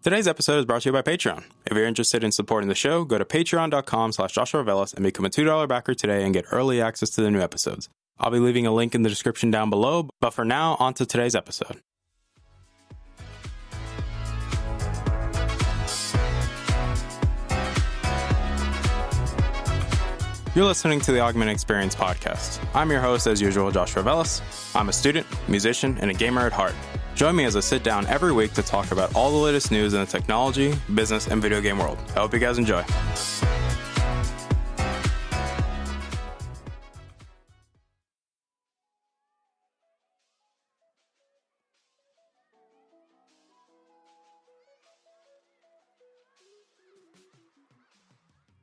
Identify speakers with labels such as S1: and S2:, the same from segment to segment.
S1: Today's episode is brought to you by Patreon. If you're interested in supporting the show, go to patreon.com/JoshuaVelas and become a $2 backer today and get early access to the new episodes. I'll be leaving a link in the description down below, but for now, on to today's episode. You're listening to the Augmented Experience podcast. I'm your host, as usual, Joshua Velas. I'm a student, musician, and a gamer at heart. Join me as I sit down every week to talk about all the latest news in the technology, business, and video game world. I hope you guys enjoy.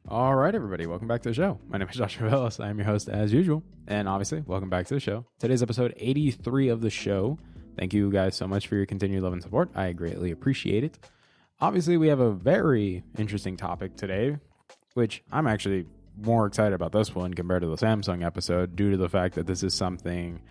S1: All right, everybody, welcome back to the show. My name is Joshua Velas. I am your host as usual. And obviously, welcome back to the show. Today's episode 83 of the show. Thank you guys so much for your continued love and support. I greatly appreciate it. Obviously, we have a very interesting topic today, which I'm actually more excited about this one compared to the Samsung episode due to the fact that this is something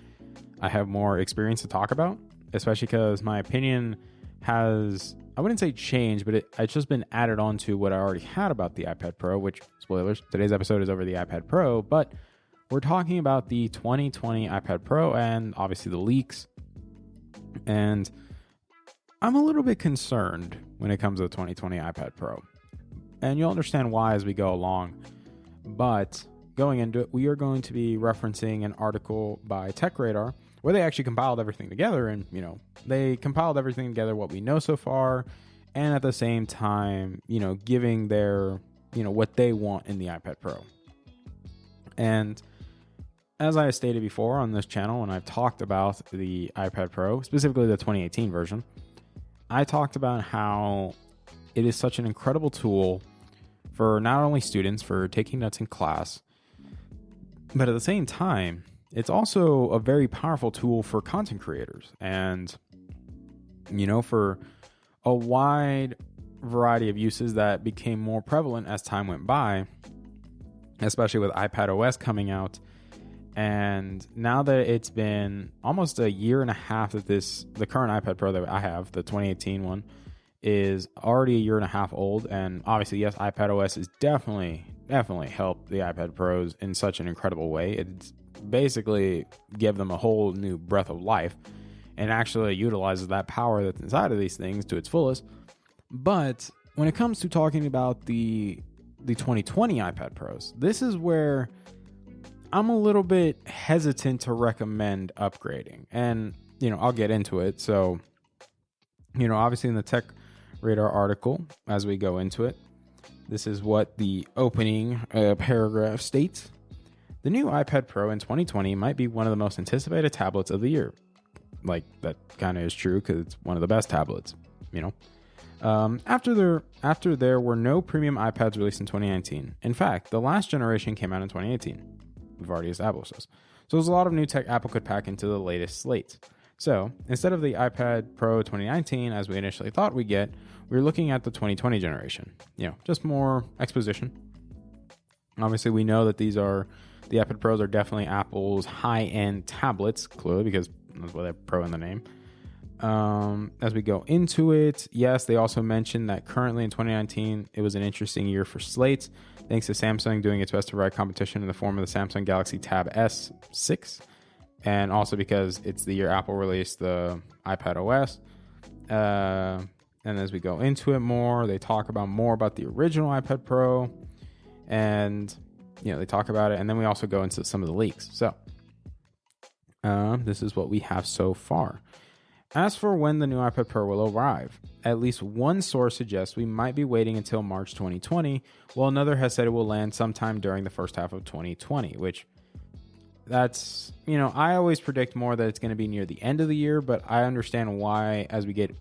S1: I have more experience to talk about, especially because my opinion has, I wouldn't say changed, but it's just been added on to what I already had about the iPad Pro, which, spoilers, today's episode is over the iPad Pro, but we're talking about the 2020 iPad Pro and obviously the leaks. And I'm a little bit concerned when it comes to the 2020 iPad Pro. And you'll understand why as we go along. But going into it, we are going to be referencing an article by TechRadar where they actually compiled everything together. And, they compiled everything together, what we know so far. And at the same time, giving their, what they want in the iPad Pro. And as I stated before on this channel, when I've talked about the iPad Pro, specifically the 2018 version, I talked about how it is such an incredible tool for not only students for taking notes in class, but at the same time, it's also a very powerful tool for content creators and, for a wide variety of uses that became more prevalent as time went by, especially with iPad OS coming out. And now that it's been almost a year and a half that the current iPad Pro that I have, the 2018 one, is already a year and a half old. And obviously, yes, iPad OS has definitely helped the iPad Pros in such an incredible way. It's basically give them a whole new breath of life and actually utilizes that power that's inside of these things to its fullest. But when it comes to talking about the 2020 iPad Pros, this is where I'm a little bit hesitant to recommend upgrading. And, I'll get into it. So, obviously in the TechRadar article, as we go into it, this is what the opening paragraph states. The new iPad Pro in 2020 might be one of the most anticipated tablets of the year. Like, that kind of is true because it's one of the best tablets, After there were no premium iPads released in 2019. In fact, the last generation came out in 2018. We've already established this. So there's a lot of new tech Apple could pack into the latest slate. So instead of the iPad Pro 2019, as we initially thought we'd get, we're looking at the 2020 generation. Just more exposition. Obviously, we know that the iPad Pros are definitely Apple's high-end tablets, clearly, because that's why they have Pro in the name. As we go into it, yes, they also mentioned that currently in 2019, it was an interesting year for slates, thanks to Samsung doing its best to provide competition in the form of the Samsung Galaxy Tab S6, and also because it's the year Apple released the iPad OS. And as we go into it more, they talk more about the original iPad Pro, and they talk about it, and then we also go into some of the leaks. So this is what we have so far. As for when the new iPad Pro will arrive, at least one source suggests we might be waiting until March 2020, while another has said it will land sometime during the first half of 2020, which that's, I always predict more that it's going to be near the end of the year, but I understand why, as we get,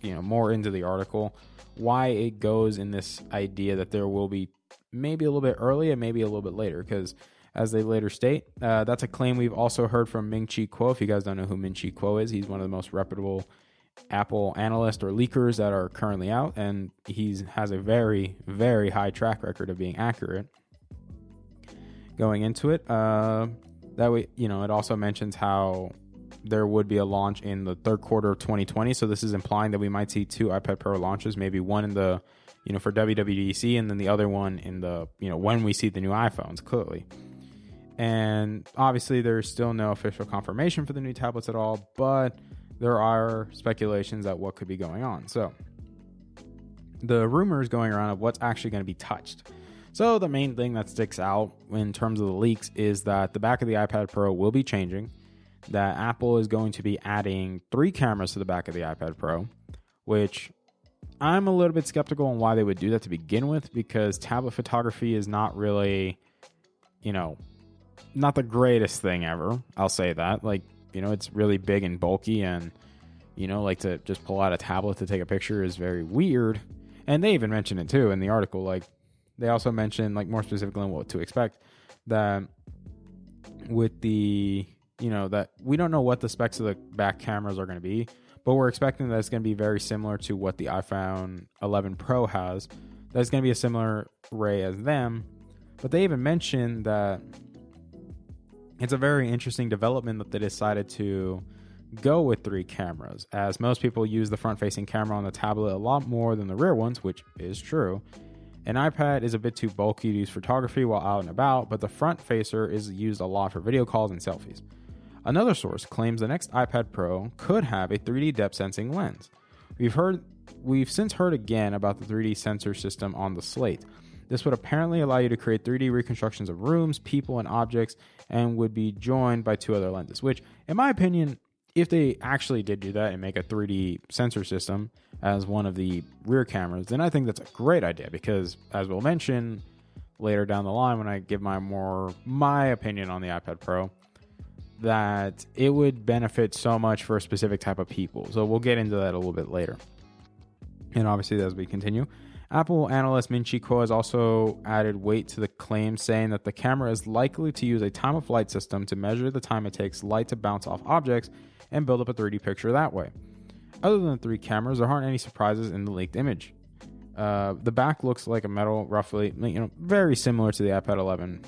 S1: more into the article, why it goes in this idea that there will be maybe a little bit early and maybe a little bit later, because as they later state, that's a claim we've also heard from Ming-Chi Kuo. If you guys don't know who Ming-Chi Kuo is, he's one of the most reputable Apple analysts or leakers that are currently out, and he has a very, very high track record of being accurate. Going into it, that way, it also mentions how there would be a launch in the third quarter of 2020. So this is implying that we might see 2 iPad Pro launches, maybe one in the, for WWDC, and then the other one in the, when we see the new iPhones, clearly. And obviously there's still no official confirmation for the new tablets at all, but there are speculations at what could be going on. So the rumors going around of what's actually going to be touched. So the main thing that sticks out in terms of the leaks is that the back of the iPad Pro will be changing, that Apple is going to be adding 3 cameras to the back of the iPad Pro, which I'm a little bit skeptical on why they would do that to begin with, because tablet photography is not really, not the greatest thing ever. I'll say that. It's really big and bulky, and, to just pull out a tablet to take a picture is very weird. And they even mentioned it too in the article. They also mentioned, more specifically on what to expect, that with the, that we don't know what the specs of the back cameras are going to be, but we're expecting that it's going to be very similar to what the iPhone 11 Pro has. That's going to be a similar array as them. But they even mentioned that it's a very interesting development that they decided to go with 3 cameras, as most people use the front-facing camera on the tablet a lot more than the rear ones, which is true. An iPad is a bit too bulky to use photography while out and about, but the front facer is used a lot for video calls and selfies. Another source claims the next iPad Pro could have a 3D depth sensing lens. We've since heard again about the 3D sensor system on the slate. This would apparently allow you to create 3D reconstructions of rooms, people, and objects, and would be joined by 2 other lenses, which, in my opinion, if they actually did do that and make a 3D sensor system as one of the rear cameras, then I think that's a great idea, because as we'll mention later down the line when I give my opinion on the iPad Pro, that it would benefit so much for a specific type of people. So we'll get into that a little bit later. And obviously, as we continue, Apple analyst Min-Chi Kuo has also added weight to the claim, saying that the camera is likely to use a time-of-flight system to measure the time it takes light to bounce off objects and build up a 3D picture that way. Other than the 3 cameras, there aren't any surprises in the leaked image. The back looks like a metal, roughly, very similar to the iPad 11,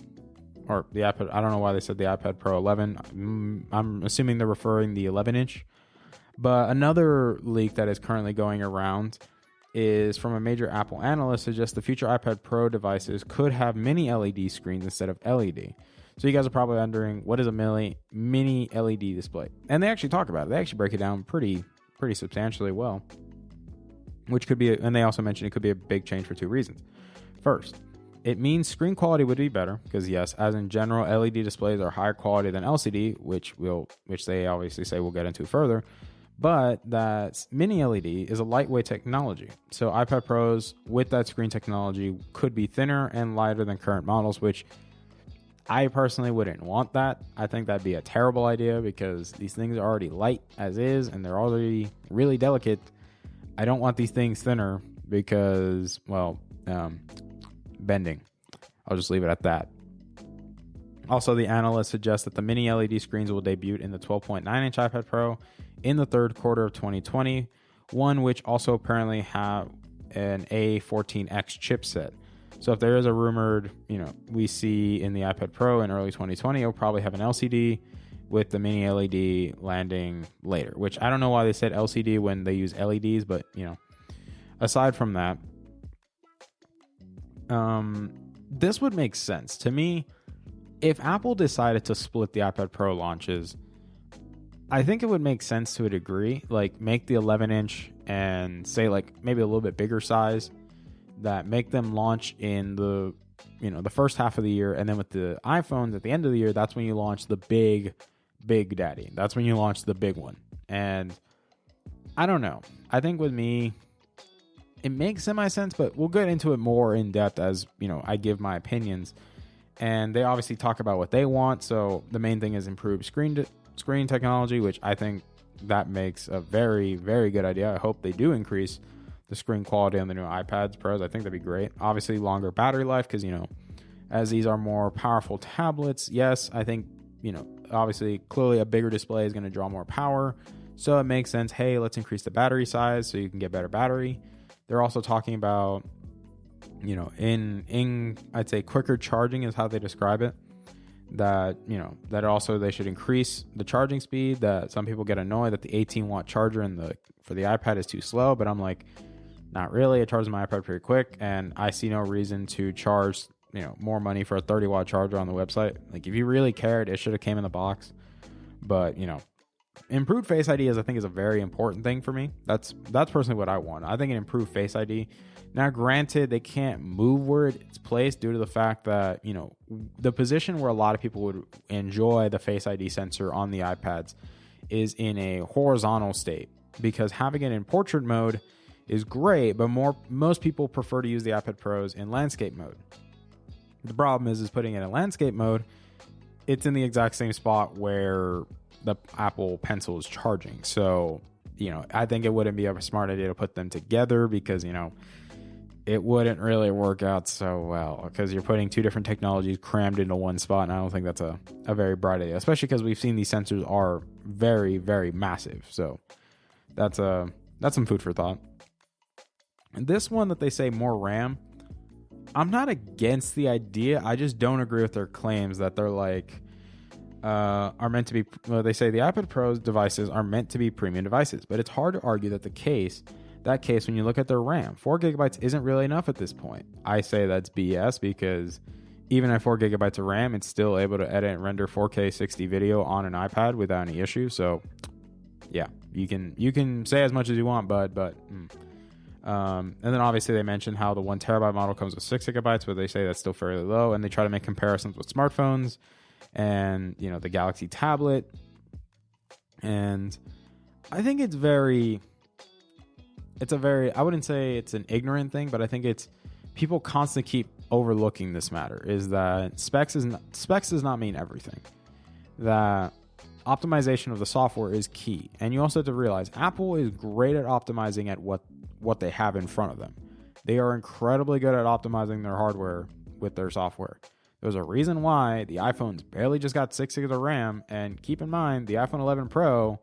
S1: or the iPad. I don't know why they said the iPad Pro 11. I'm assuming they're referring the 11-inch. But another leak that is currently going around is from a major Apple analyst, suggests the future iPad Pro devices could have mini LED screens instead of LED. So you guys are probably wondering, what is a mini LED display? And they actually talk about it. They actually break it down pretty substantially well, which could be, and they also mentioned it could be a big change for 2 reasons. First, it means screen quality would be better, because yes, as in general, LED displays are higher quality than LCD, which they obviously say we'll get into further. But that mini LED is a lightweight technology. So iPad Pros with that screen technology could be thinner and lighter than current models, which I personally wouldn't want that. I think that'd be a terrible idea, because these things are already light as is and they're already really delicate. I don't want these things thinner because, bending. I'll just leave it at that. Also, the analyst suggests that the mini LED screens will debut in the 12.9-inch iPad Pro in the third quarter of 2020, one which also apparently have an A14X chipset. So if there is a rumored, we see in the iPad Pro in early 2020, it'll probably have an LCD with the mini LED landing later, which I don't know why they said LCD when they use LEDs, but, aside from that, this would make sense to me. If Apple decided to split the iPad Pro launches, I think it would make sense to a degree, make the 11-inch and say maybe a little bit bigger size, that make them launch in the first half of the year, and then with the iPhones at the end of the year, that's when you launch the big daddy. That's when you launch the big one. And I don't know. I think with me, it makes semi-sense, but we'll get into it more in depth as, I give my opinions. And they obviously talk about what they want. So the main thing is improved screen technology, which I think that makes a very, very good idea. I hope they do increase the screen quality on the new iPads Pros. I think that'd be great. Obviously, longer battery life, because, as these are more powerful tablets, yes, I think, obviously, clearly a bigger display is going to draw more power. So it makes sense. Hey, let's increase the battery size so you can get better battery. They're also talking about, in I'd say quicker charging is how they describe it. that, that also they should increase the charging speed. That some people get annoyed that the 18-watt charger for the iPad is too slow, but I'm like, not really. It charges my iPad pretty quick, and I see no reason to charge more money for a 30-watt charger on the website. Like, if you really cared, it should have came in the box. But improved Face ID I think is a very important thing for me. That's personally what I want. I think an improved Face ID. Now, granted, they can't move where it's placed due to the fact that, the position where a lot of people would enjoy the Face ID sensor on the iPads is in a horizontal state, because having it in portrait mode is great, but most people prefer to use the iPad Pros in landscape mode. The problem is putting it in landscape mode, it's in the exact same spot where the Apple Pencil is charging. So, I think it wouldn't be a smart idea to put them together, because, it wouldn't really work out so well, because you're putting two different technologies crammed into one spot, and I don't think that's a very bright idea, especially because we've seen these sensors are very, very massive. So that's some food for thought. And this one that they say more RAM, I'm not against the idea. I just don't agree with their claims that they're like are meant to be. Well, they say the iPad Pro's devices are meant to be premium devices, but it's hard to argue that that case when you look at their RAM. 4 gigabytes isn't really enough at this point. I say that's BS, because even at 4 gigabytes of RAM, it's still able to edit and render 4K 60 video on an iPad without any issue. So yeah, you can say as much as you want, bud, but and then obviously they mentioned how the 1 terabyte model comes with 6 gigabytes, but they say that's still fairly low, and they try to make comparisons with smartphones and the Galaxy tablet. And I think it's I wouldn't say it's an ignorant thing, but I think it's people constantly keep overlooking this matter, is that specs does not mean everything. That optimization of the software is key. And you also have to realize Apple is great at optimizing at what they have in front of them. They are incredibly good at optimizing their hardware with their software. There's a reason why the iPhone's barely just got 6 gigs of RAM, and keep in mind the iPhone 11 Pro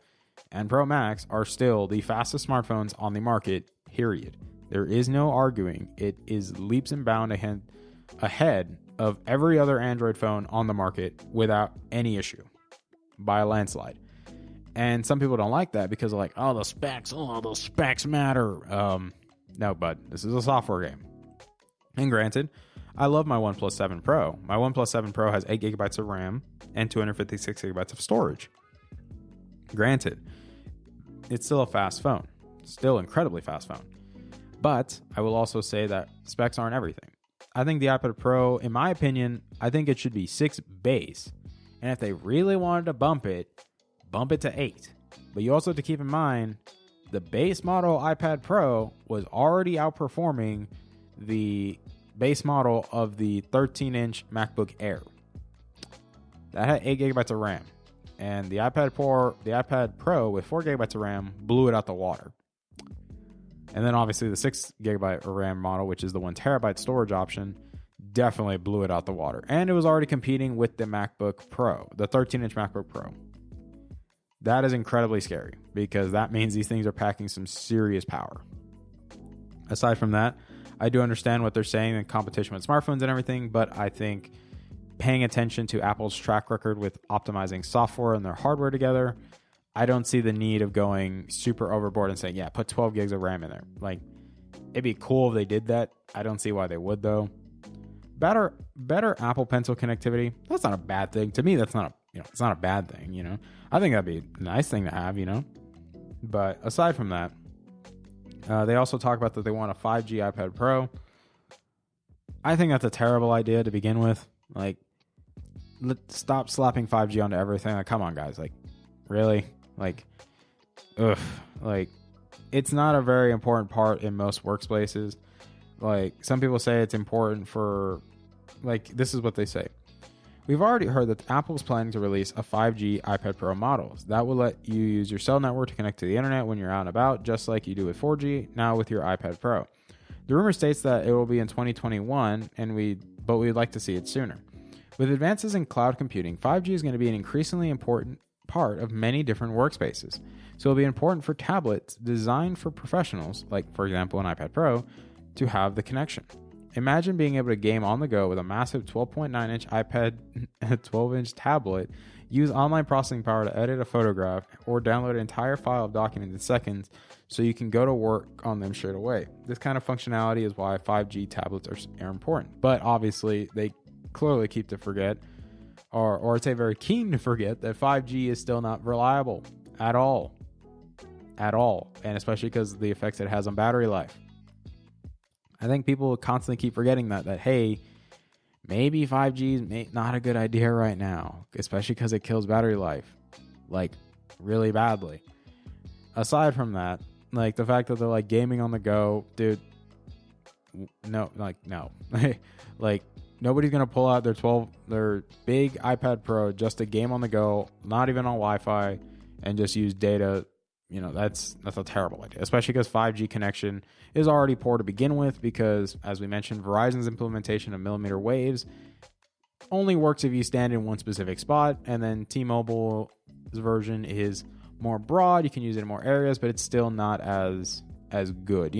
S1: and Pro Max are still the fastest smartphones on the market, period. There is no arguing. It is leaps and bounds ahead of every other Android phone on the market without any issue by a landslide. And some people don't like that because they're like, those specs matter. No, bud, this is a software game. And granted, I love my OnePlus 7 Pro. My OnePlus 7 Pro has 8 gigabytes of RAM and 256 gigabytes of storage. Granted, it's still a fast phone. Still incredibly fast phone. But I will also say that specs aren't everything. I think the iPad Pro, in my opinion, I think it should be 6 base. And if they really wanted to bump it to 8. But you also have to keep in mind, the base model iPad Pro was already outperforming the base model of the 13-inch MacBook Air. That had 8 gigabytes of RAM. And the iPad Pro with 4 gigabytes of RAM blew it out the water. And then obviously the 6 gigabyte RAM model, which is the 1 terabyte storage option, definitely blew it out the water. And it was already competing with the MacBook Pro, the 13-inch MacBook Pro. That is incredibly scary, because that means these things are packing some serious power. Aside from that, I do understand what they're saying in competition with smartphones and everything, but I think paying attention to Apple's track record with optimizing software and their hardware together, I don't see the need of going super overboard and saying, yeah, put 12 gigs of RAM in there. Like, it'd be cool if they did that. I don't see why they would, though. Better Apple Pencil connectivity, that's not a bad thing. To me, that's not it's not a bad thing, I think that'd be a nice thing to have, But aside from that, they also talk about that they want a 5G iPad Pro. I think that's a terrible idea to begin with. Like, stop slapping 5G onto everything. Like, come on, guys. Like, really? Like, ugh. Like, it's not a very important part in most workspaces. Like, some people say it's important for, like, this is what they say. We've already heard that Apple's planning to release a 5G iPad Pro models. That will let you use your cell network to connect to the internet when you're out and about, just like you do with 4G, now with your iPad Pro. The rumor states that it will be in 2021, but we'd like to see it sooner. With advances in cloud computing, 5G is going to be an increasingly important part of many different workspaces. So it'll be important for tablets designed for professionals, like, for example, an iPad Pro, to have the connection. Imagine being able to game on the go with a massive 12.9-inch iPad and a 12-inch tablet, use online processing power to edit a photograph, or download an entire file of documents in seconds so you can go to work on them straight away. This kind of functionality is why 5G tablets are important. But obviously, they clearly keep to forget, or I'd say very keen to forget, that 5G is still not reliable at all. And especially because of the effects it has on battery life. I think people constantly keep forgetting that hey, maybe 5G is not a good idea right now, especially because it kills battery life, like, really badly. Aside from that, like, the fact that they're like gaming on the go, dude, no. Like, nobody's gonna pull out their big iPad Pro just to game on the go, not even on Wi-Fi, and just use data. That's a terrible idea, especially because 5G connection is already poor to begin with, because, as we mentioned, Verizon's implementation of millimeter waves only works if you stand in one specific spot, and then T-Mobile's version is more broad. You can use it in more areas, but it's still not as good,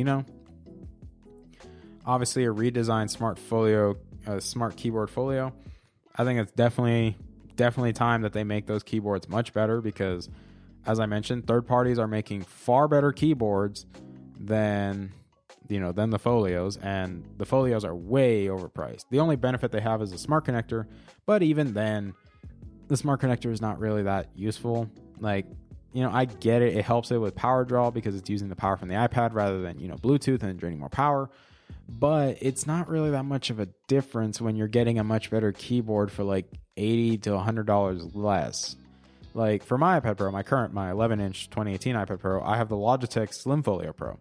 S1: Obviously, a redesigned smart keyboard folio. I think it's definitely time that they make those keyboards much better, because, as I mentioned, third parties are making far better keyboards than the folios, and the folios are way overpriced. The only benefit they have is a smart connector, but even then, the smart connector is not really that useful. Like, I get it. It helps it with power draw because it's using the power from the iPad rather than, Bluetooth and draining more power. But it's not really that much of a difference when you're getting a much better keyboard for like $80 to $100 less. Like, for my iPad Pro, my 11-inch 2018 iPad Pro, I have the Logitech Slim Folio Pro.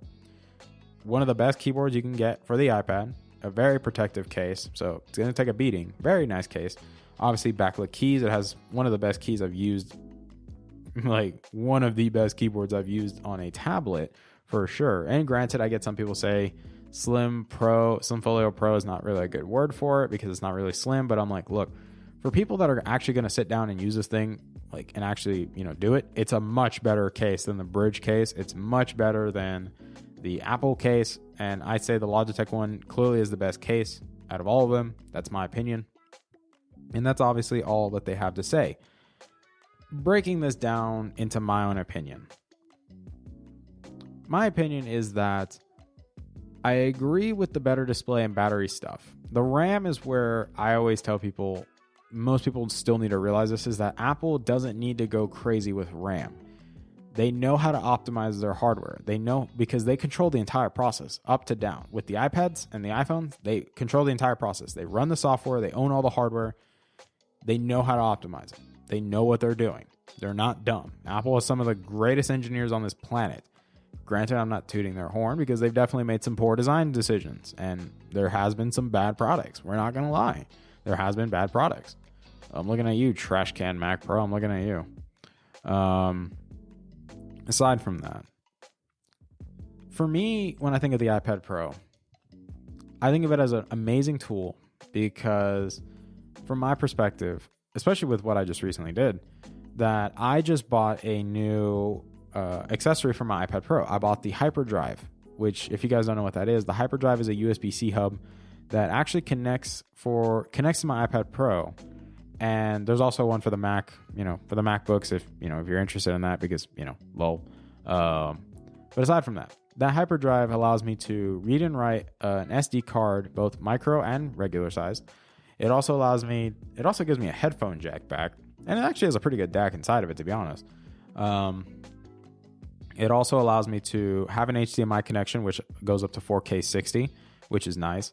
S1: One of the best keyboards you can get for the iPad. A very protective case, so it's going to take a beating. Very nice case. Obviously, backlit keys. It has one of the best keys I've used. Like, one of the best keyboards I've used on a tablet, for sure. And granted, I get some people say Slim Folio Pro is not really a good word for it because it's not really slim. But I'm like, look, for people that are actually going to sit down and use this thing, like, and actually, do it, it's a much better case than the Bridge case. It's much better than the Apple case, and I'd say the Logitech one clearly is the best case out of all of them. That's my opinion, and that's obviously all that they have to say. Breaking this down into my own opinion. My opinion is that I agree with the better display and battery stuff. The RAM is where I always tell people, most people still need to realize this, is that Apple doesn't need to go crazy with RAM. They know how to optimize their hardware. They know, because they control the entire process up to down. With the iPads and the iPhones, they control the entire process. They run the software. They own all the hardware. They know how to optimize it. They know what they're doing. They're not dumb. Apple has some of the greatest engineers on this planet. Granted, I'm not tooting their horn because they've definitely made some poor design decisions, and there has been some bad products. We're not going to lie. There has been bad products. I'm looking at you, trash can Mac Pro. I'm looking at you. Aside from that, for me, when I think of the iPad Pro, I think of it as an amazing tool because, from my perspective, especially with what I just recently did, that I just bought a new accessory for my iPad Pro. I bought the Hyperdrive, which, if you guys don't know what that is, the Hyperdrive is a USB-C hub that actually connects to my iPad Pro. And there's also one for the Mac, for the MacBooks, if you're interested in that, because, lol. But aside from that, Hyperdrive allows me to read and write an SD card, both micro and regular size. It also gives me a headphone jack back, and it actually has a pretty good DAC inside of it, to be honest. It also allows me to have an HDMI connection, which goes up to 4K 60, which is nice.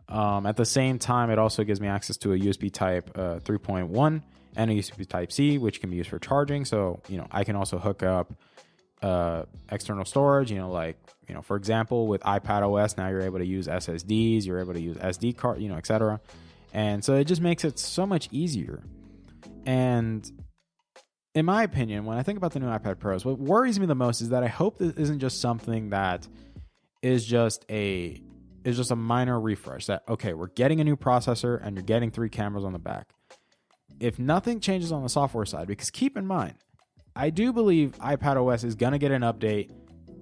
S1: At the same time, it also gives me access to a USB Type 3.1 and a USB Type C, which can be used for charging. So, I can also hook up external storage, for example, with iPad OS, now you're able to use SSDs, you're able to use SD card, etc. And so it just makes it so much easier. And in my opinion, when I think about the new iPad Pros, what worries me the most is that I hope this isn't just something that is just a minor refresh. That, okay, we're getting a new processor and you're getting 3 cameras on the back. If nothing changes on the software side, because keep in mind, I do believe iPad OS is going to get an update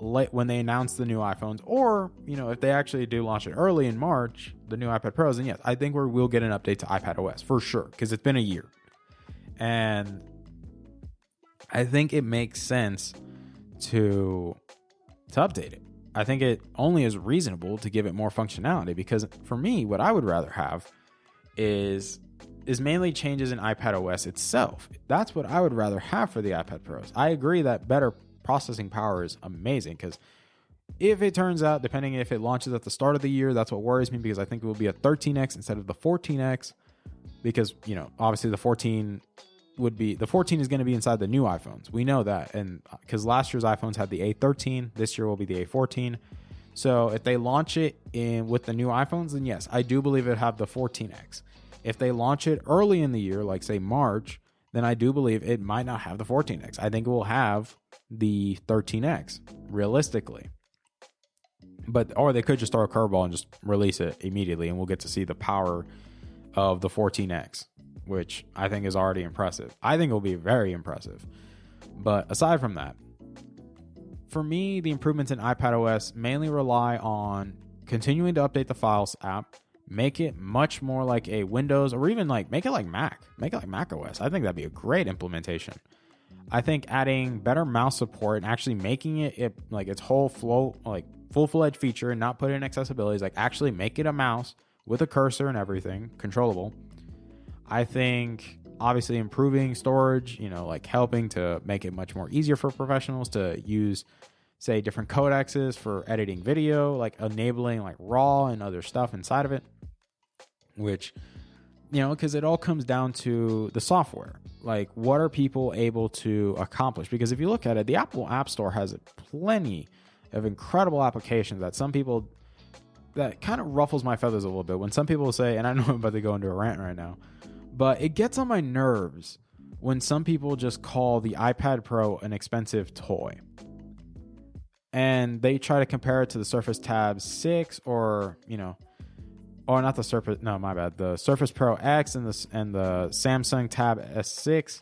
S1: when they announce the new iPhones, or, you know, if they actually do launch it early in March, the new iPad Pros, then yes, I think we'll get an update to iPad OS for sure, because it's been a year. And I think it makes sense to update it. I think it only is reasonable to give it more functionality, because for me, what I would rather have is mainly changes in iPad OS itself. That's what I would rather have for the iPad Pros. I agree that better processing power is amazing, because if it turns out, depending if it launches at the start of the year, that's what worries me, because I think it will be a 13X instead of the 14X, because, you know, obviously the 14 is going to be inside the new iPhones. We know that. And because last year's iPhones had the A13, this year will be the A14. So if they launch it with the new iPhones, then yes, I do believe it'll have the 14X. If they launch it early in the year, like say March, then I do believe it might not have the 14X. I think it will have the 13X, realistically. Or they could just throw a curveball and just release it immediately, and we'll get to see the power of the 14X, which I think is already impressive. I think it will be very impressive. But aside from that, for me, the improvements in iPad OS mainly rely on continuing to update the Files app, make it much more like a Windows, or even like make it like Mac. Make it like Mac OS. I think that'd be a great implementation. I think adding better mouse support and actually making it like its whole flow, like full-fledged feature, and not put in accessibilities, like actually make it a mouse with a cursor and everything, controllable. I think obviously improving storage, you know, like helping to make it much more easier for professionals to use, say, different codecs for editing video, like enabling like RAW and other stuff inside of it, which, you know, because it all comes down to the software. Like, what are people able to accomplish? Because if you look at it, the Apple App Store has plenty of incredible applications that kind of ruffles my feathers a little bit when some people say, and I know I'm about to go into a rant right now, but it gets on my nerves when some people just call the iPad Pro an expensive toy. And they try to compare it to the Surface Tab 6 or not the Surface, no, my bad, the Surface Pro X and the Samsung Tab S6.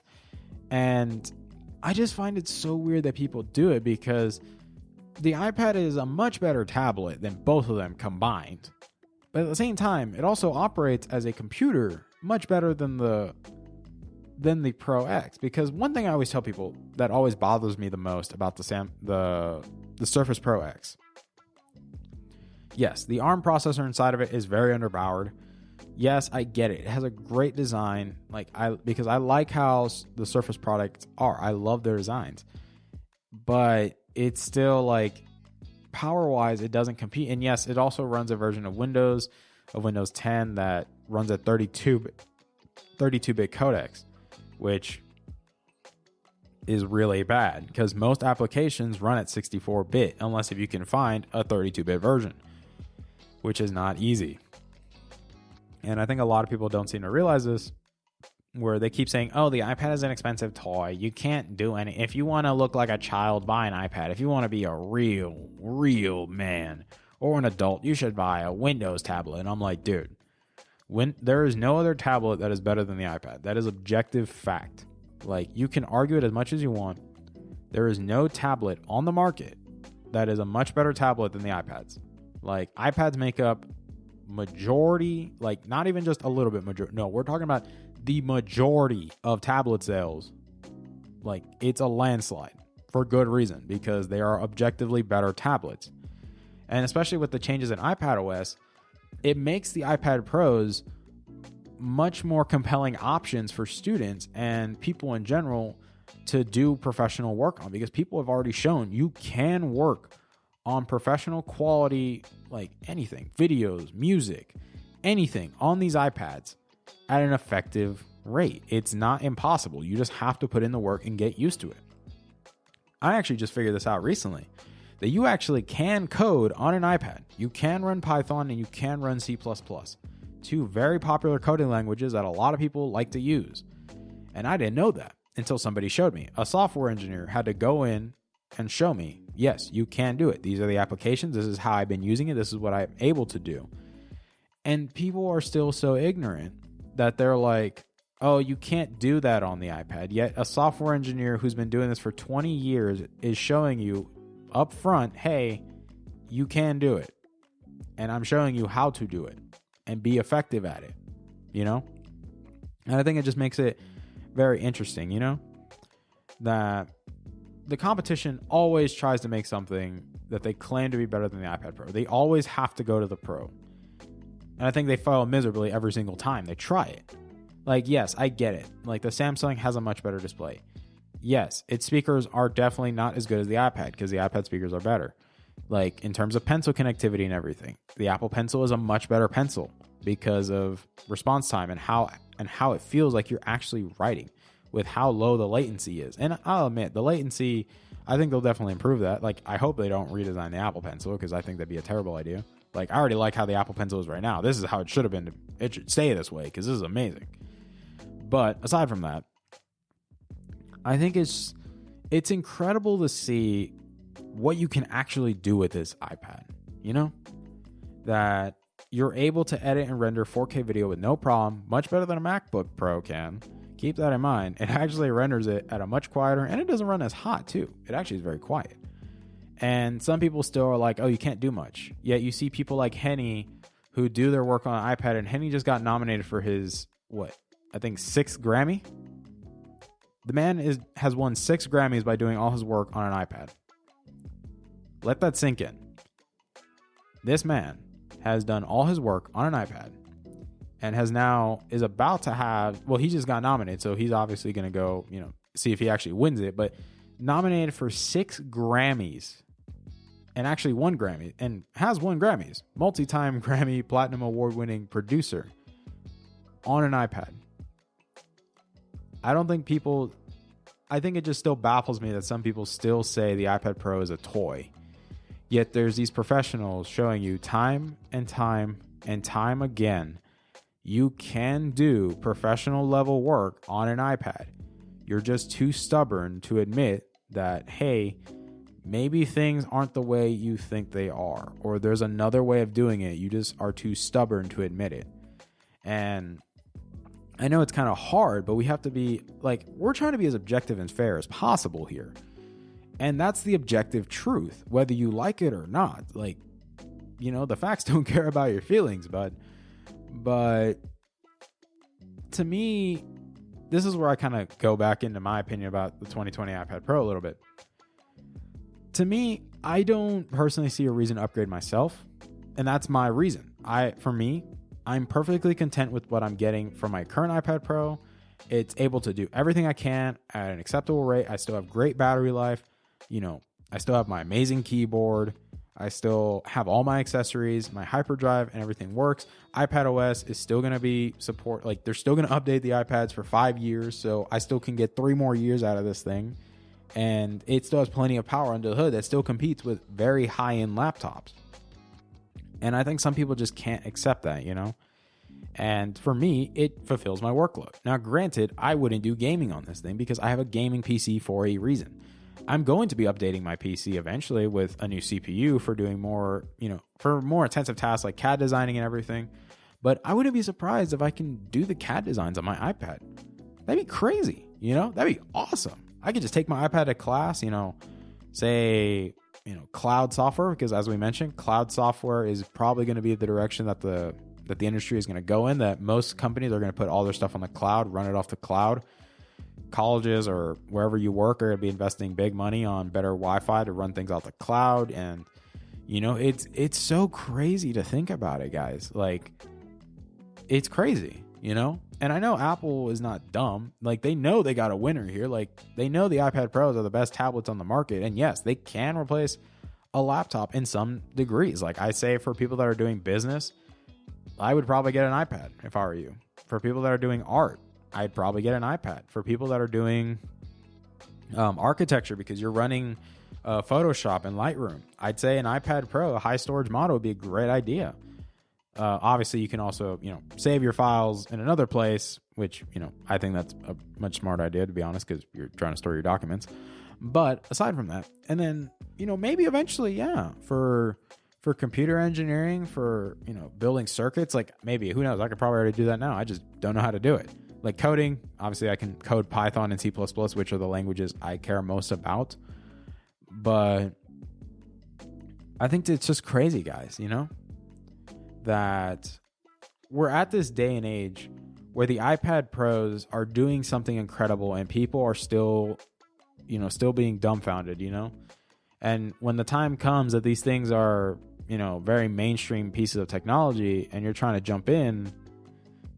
S1: And I just find it so weird that people do it, because the iPad is a much better tablet than both of them combined. But at the same time, it also operates as a computer much better than the Pro X. Because one thing I always tell people that always bothers me the most about the Surface Pro X. Yes, the ARM processor inside of it is very underpowered. Yes, I get it. It has a great design, because I like how the Surface products are. I love their designs. But it's still like power-wise, it doesn't compete. And yes, it also runs a version of Windows 10 that runs at 32-bit codecs, which is really bad, because most applications run at 64-bit unless if you can find a 32-bit version, which is not easy. And I think a lot of people don't seem to realize this, where they keep saying, oh, the iPad is an expensive toy. You can't do any. If you want to look like a child, buy an iPad. If you want to be a real man or an adult, you should buy a Windows tablet. And I'm like, dude, there is no other tablet that is better than the iPad. That is objective fact. Like, you can argue it as much as you want. There is no tablet on the market that is a much better tablet than the iPads. Like, iPads make up majority, like not even just a little bit majority. No, we're talking about the majority of tablet sales. Like, it's a landslide for good reason, because they are objectively better tablets. And especially with the changes in iPad OS, it makes the iPad Pros much more compelling options for students and people in general to do professional work on, because people have already shown you can work on professional quality, like anything, videos, music, anything on these iPads at an effective rate. It's not impossible. You just have to put in the work and get used to it. I actually just figured this out recently, that you actually can code on an iPad. You can run Python and you can run C++. Two very popular coding languages that a lot of people like to use. And I didn't know that until somebody showed me. A software engineer had to go in and show me, yes, you can do it. These are the applications. This is how I've been using it. This is what I'm able to do. And people are still so ignorant that they're like, oh, you can't do that on the iPad. Yet a software engineer who's been doing this for 20 years is showing you up front, hey, you can do it. And I'm showing you how to do it and be effective at it, you know? And I think it just makes it very interesting, you know? That the competition always tries to make something that they claim to be better than the iPad Pro. They always have to go to the Pro. And I think they fail miserably every single time they try it. Like, yes, I get it. Like, the Samsung has a much better display. Yes, its speakers are definitely not as good as the iPad because the iPad speakers are better. Like, in terms of pencil connectivity and everything, the Apple Pencil is a much better pencil because of response time and how it feels like you're actually writing with how low the latency is. And I'll admit, the latency, I think they'll definitely improve that. Like, I hope they don't redesign the Apple Pencil because I think that'd be a terrible idea. Like, I already like how the Apple Pencil is right now. This is how it should have been. It should stay this way because this is amazing. But aside from that, I think it's incredible to see what you can actually do with this iPad, you know? That you're able to edit and render 4K video with no problem, much better than a MacBook Pro can. Keep that in mind. It actually renders it at a much quieter, and it doesn't run as hot too. It actually is very quiet. And some people still are like, oh, you can't do much. Yet you see people like Henny who do their work on an iPad, and Henny just got nominated for his, I think 6th Grammy? The man has won 6 Grammys by doing all his work on an iPad. Let that sink in. This man has done all his work on an iPad and is about to have, well, he just got nominated, so he's obviously going to go, see if he actually wins it, but nominated for 6 Grammys and actually won Grammy and has won Grammys. Multi-time Grammy Platinum Award-winning producer on an iPad. I think it just still baffles me that some people still say the iPad Pro is a toy. Yet there's these professionals showing you time and time and time again, you can do professional level work on an iPad. You're just too stubborn to admit that, hey, maybe things aren't the way you think they are, or there's another way of doing it. You just are too stubborn to admit it. And I know it's kind of hard, but we have to be like, we're trying to be as objective and fair as possible here. And that's the objective truth, whether you like it or not. Like, the facts don't care about your feelings, bud. But to me, this is where I kind of go back into my opinion about the 2020 iPad Pro a little bit. To me, I don't personally see a reason to upgrade myself. And that's my reason. I'm perfectly content with what I'm getting from my current iPad Pro. It's able to do everything I can at an acceptable rate. I still have great battery life. I still have my amazing keyboard. I still have all my accessories, my hyperdrive, and everything works. iPad OS is still going to be they're still going to update the iPads for 5 years. So I still can get 3 more years out of this thing. And it still has plenty of power under the hood that still competes with very high-end laptops. And I think some people just can't accept that, And for me, it fulfills my workload. Now, granted, I wouldn't do gaming on this thing because I have a gaming PC for a reason. I'm going to be updating my PC eventually with a new CPU for doing more, for more intensive tasks like CAD designing and everything. But I wouldn't be surprised if I can do the CAD designs on my iPad. That'd be crazy, That'd be awesome. I could just take my iPad to class, say, cloud software, because as we mentioned, cloud software is probably going to be the direction that the industry is going to go in, that most companies are going to put all their stuff on the cloud, run it off the cloud. Colleges or wherever you work are going to be investing big money on better Wi-Fi to run things out the cloud. And, it's so crazy to think about it, guys. Like, it's crazy, And I know Apple is not dumb. Like, they know they got a winner here. Like, they know the iPad Pros are the best tablets on the market. And yes, they can replace a laptop in some degrees. Like I say, for people that are doing business, I would probably get an iPad if I were you. For people that are doing art, I'd probably get an iPad. For people that are doing architecture, because you're running Photoshop and Lightroom, I'd say an iPad Pro, a high storage model, would be a great idea. Obviously, you can also, save your files in another place, which, I think that's a much smarter idea, to be honest, because you're trying to store your documents. But aside from that, and then, maybe eventually, for computer engineering, for, building circuits, like maybe, who knows, I could probably already do that now. I just don't know how to do it. Like coding, obviously I can code Python and C++, which are the languages I care most about. But I think it's just crazy, guys, that we're at this day and age where the iPad Pros are doing something incredible and people are still being dumbfounded, And when the time comes that these things are, very mainstream pieces of technology and you're trying to jump in,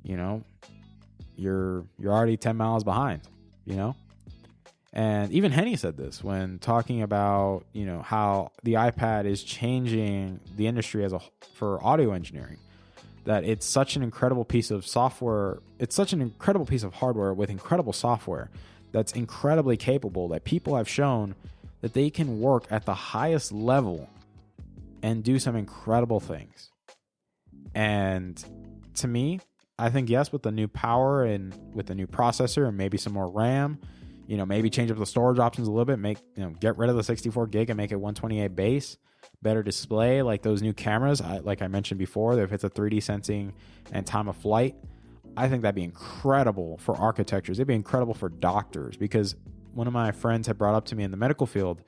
S1: you're already 10 miles behind, And even Henny said this when talking about, how the iPad is changing the industry for audio engineering, that it's such an incredible piece of software. It's such an incredible piece of hardware with incredible software that's incredibly capable, that people have shown that they can work at the highest level and do some incredible things. And to me, I think, yes, with the new power and with the new processor and maybe some more RAM, maybe change up the storage options a little bit, get rid of the 64 gig and make it 128 base, better display, like those new cameras, like I mentioned before, if it's a 3D sensing and time of flight, I think that'd be incredible for architectures. It'd be incredible for doctors, because one of my friends had brought up to me in the medical field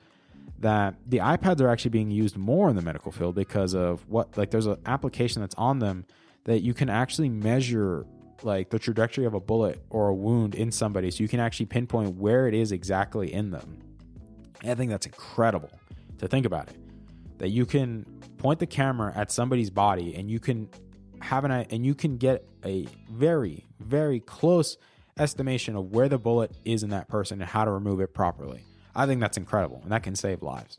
S1: that the iPads are actually being used more in the medical field because of there's an application that's on them that you can actually measure like the trajectory of a bullet or a wound in somebody, so you can actually pinpoint where it is exactly in them. And I think that's incredible to think about it, that you can point the camera at somebody's body and you can get a very, very close estimation of where the bullet is in that person and how to remove it properly. I think that's incredible, and that can save lives.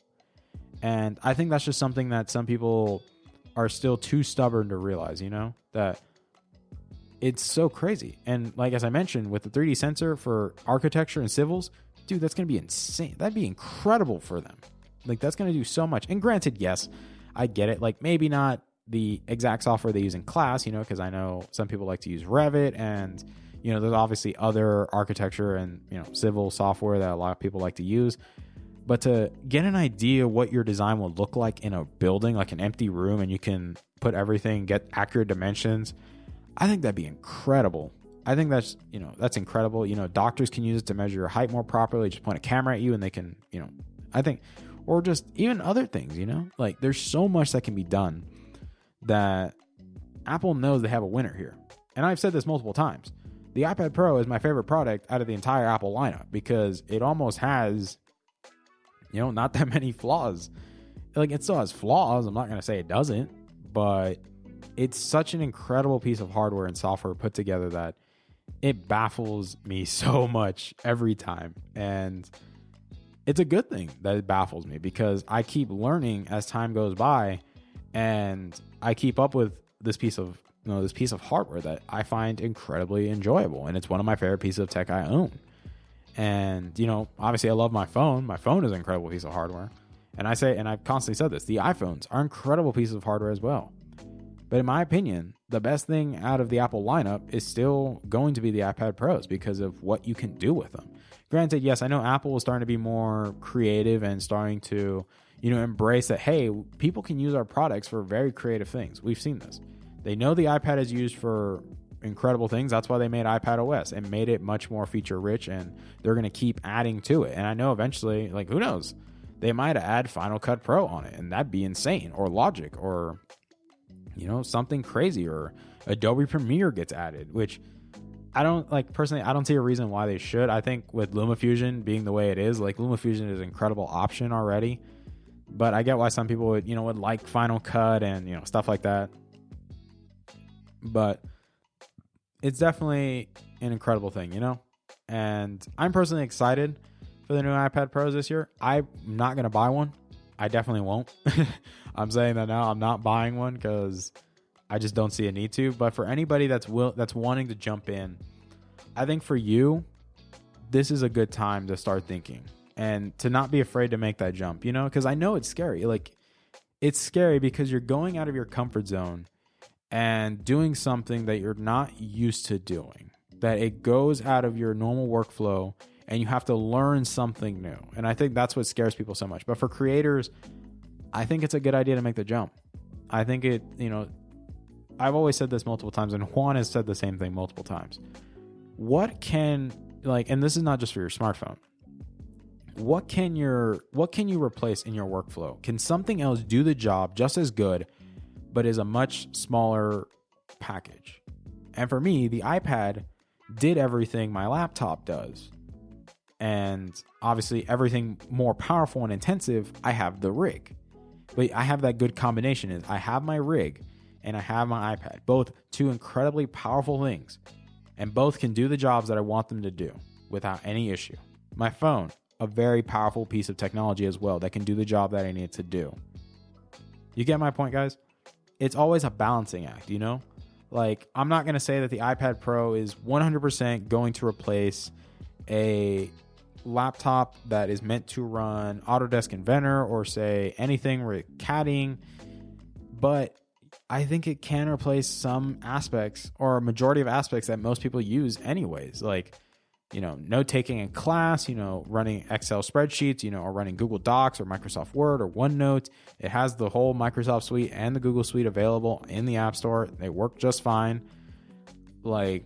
S1: And I think that's just something that some people are still too stubborn to realize, that it's so crazy. And like, as I mentioned, with the 3D sensor for architecture and civils, dude, that's going to be insane. That'd be incredible for them. Like, that's going to do so much. And granted, yes, I get it. Like, maybe not the exact software they use in class, because I know some people like to use Revit, and, there's obviously other architecture and, civil software that a lot of people like to use. But to get an idea what your design will look like in a building, like an empty room, and you can put everything, get accurate dimensions, I think that'd be incredible. I think that's incredible. Doctors can use it to measure your height more properly. Just point a camera at you and they can, I think, or just even other things, like there's so much that can be done that Apple knows they have a winner here. And I've said this multiple times. The iPad Pro is my favorite product out of the entire Apple lineup because it almost has, not that many flaws. Like, it still has flaws. I'm not going to say it doesn't, but it's such an incredible piece of hardware and software put together that it baffles me so much every time. And it's a good thing that it baffles me because I keep learning as time goes by, and I keep up with this piece of hardware that I find incredibly enjoyable. And it's one of my favorite pieces of tech I own. And, obviously I love my phone. My phone is an incredible piece of hardware. And I've constantly said this, the iPhones are incredible pieces of hardware as well. But in my opinion, the best thing out of the Apple lineup is still going to be the iPad Pros because of what you can do with them. Granted, yes, I know Apple is starting to be more creative and starting to, embrace that, hey, people can use our products for very creative things. We've seen this. They know the iPad is used for incredible things. That's why they made iPad OS and made it much more feature rich, and they're going to keep adding to it. And I know eventually, like, who knows, they might add Final Cut Pro on it, and that'd be insane, or Logic, or something crazy, or Adobe Premiere gets added, which I don't personally. I don't see a reason why they should. I think with LumaFusion being the way it is, like, LumaFusion is an incredible option already, but I get why some people would like Final Cut and stuff like that. But it's definitely an incredible thing, and I'm personally excited for the new iPad Pros this year. I'm not going to buy one. I definitely won't. I'm saying that now. I'm not buying one because I just don't see a need to. But for anybody that's wanting to jump in, I think for you, this is a good time to start thinking and to not be afraid to make that jump, because I know it's scary. Like, it's scary because you're going out of your comfort zone and doing something that you're not used to doing, that it goes out of your normal workflow and you have to learn something new. And I think that's what scares people so much. But for creators, I think it's a good idea to make the jump. I think I've always said this multiple times, and Juan has said the same thing multiple times. And this is not just for your smartphone. what can you replace in your workflow? Can something else do the job just as good, but is a much smaller package? And for me, the iPad did everything my laptop does. And obviously everything more powerful and intensive, I have the rig. But I have that good combination is I have my rig and I have my iPad, both two incredibly powerful things, and both can do the jobs that I want them to do without any issue. My phone, a very powerful piece of technology as well that can do the job that I need to do. You get my point, guys? It's always a balancing act, you know? Like, I'm not going to say that the iPad Pro is 100% going to replace a laptop that is meant to run Autodesk Inventor or say anything with CADing, but I think it can replace some aspects or a majority of aspects that most people use anyways, like, you know, note taking in class, you know, running Excel spreadsheets, you know, or running Google Docs or Microsoft Word or OneNote. It has the whole Microsoft suite and the Google suite available in the App Store. They work just fine. Like,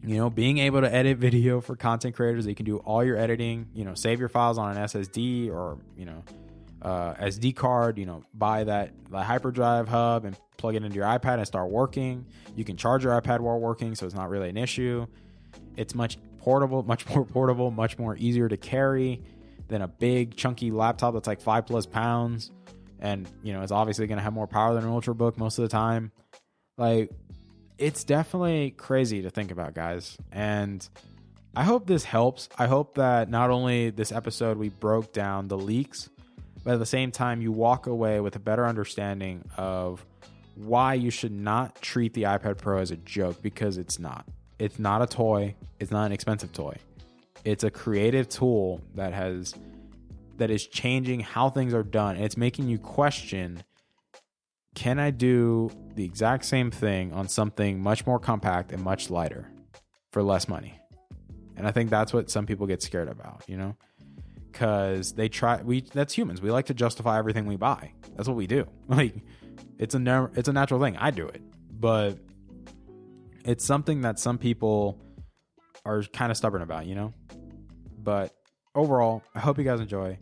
S1: you know, being able to edit video for content creators, you can do all your editing, you know, save your files on an SSD or, you know, SD card, you know, buy that hyperdrive hub and plug it into your iPad and start working. You can charge your iPad while working, so it's not really an issue. It's much more portable, much more easier to carry than a big chunky laptop that's like 5+ pounds. And, you know, it's obviously going to have more power than an Ultrabook most of the time. Like, it's definitely crazy to think about, guys. And I hope this helps. I hope that not only this episode we broke down the leaks, but at the same time you walk away with a better understanding of why you should not treat the iPad Pro as a joke, because it's not. It's not a toy. It's not an expensive toy. It's a creative tool that is changing how things are done. And it's making you question, can I do the exact same thing on something much more compact and much lighter for less money? And I think that's what some people get scared about, you know, because that's humans. We like to justify everything we buy. That's what we do. Like, it's a natural thing. I do it, but it's something that some people are kind of stubborn about, you know? But overall, I hope you guys enjoy.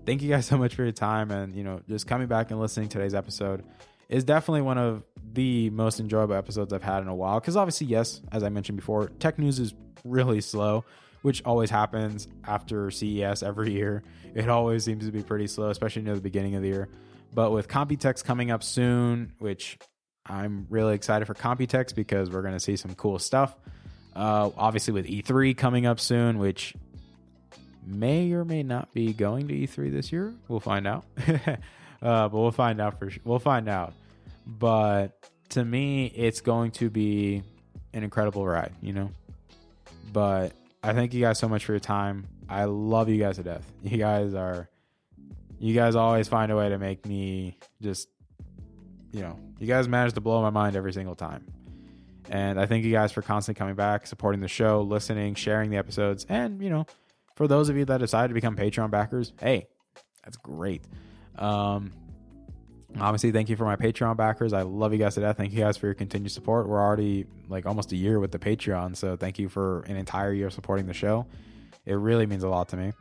S1: Thank you guys so much for your time. And, you know, just coming back and listening to today's episode is definitely one of the most enjoyable episodes I've had in a while. Because obviously, yes, as I mentioned before, tech news is really slow, which always happens after CES every year. It always seems to be pretty slow, especially near the beginning of the year. But with Computex coming up soon, which I'm really excited for Computex because we're going to see some cool stuff. Obviously with E3 coming up soon, which may or may not be going to E3 this year. We'll find out. But we'll find out for sure. We'll find out. But to me, it's going to be an incredible ride, you know? But I thank you guys so much for your time. I love you guys to death. You guys always find a way to make me just, you know, you guys manage to blow my mind every single time. And I thank you guys for constantly coming back, supporting the show, listening, sharing the episodes. And, you know, for those of you that decided to become Patreon backers, hey, that's great. Obviously, thank you for my Patreon backers. I love you guys to death. Thank you guys for your continued support. We're already like almost a year with the Patreon. So thank you for an entire year supporting the show. It really means a lot to me.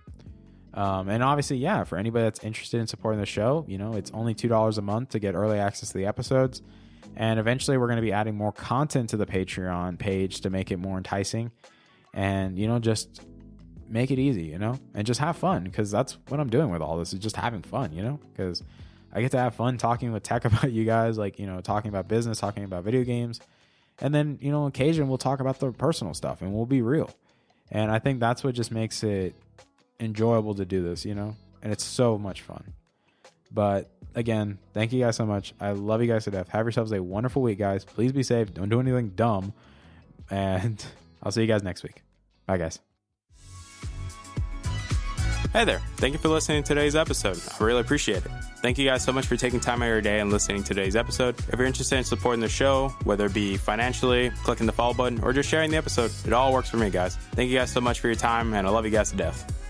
S1: And obviously, yeah, for anybody that's interested in supporting the show, you know, it's only $2 a month to get early access to the episodes. And eventually we're going to be adding more content to the Patreon page to make it more enticing and, you know, just make it easy, you know, and just have fun, because that's what I'm doing with all this, is just having fun, you know, because I get to have fun talking with tech about you guys, like, you know, talking about business, talking about video games. And then, you know, occasionally we'll talk about the personal stuff and we'll be real. And I think that's what just makes it enjoyable to do this, you know, and it's so much fun. But again, thank you guys so much. I love you guys to death. Have yourselves a wonderful week, guys. Please be safe. Don't do anything dumb. And I'll see you guys next week. Bye, guys. Hey there. Thank you for listening to today's episode. I really appreciate it. Thank you guys so much for taking time out of your day and listening to today's episode. If you're interested in supporting the show, whether it be financially, clicking the follow button, or just sharing the episode, it all works for me, guys. Thank you guys so much for your time, and I love you guys to death.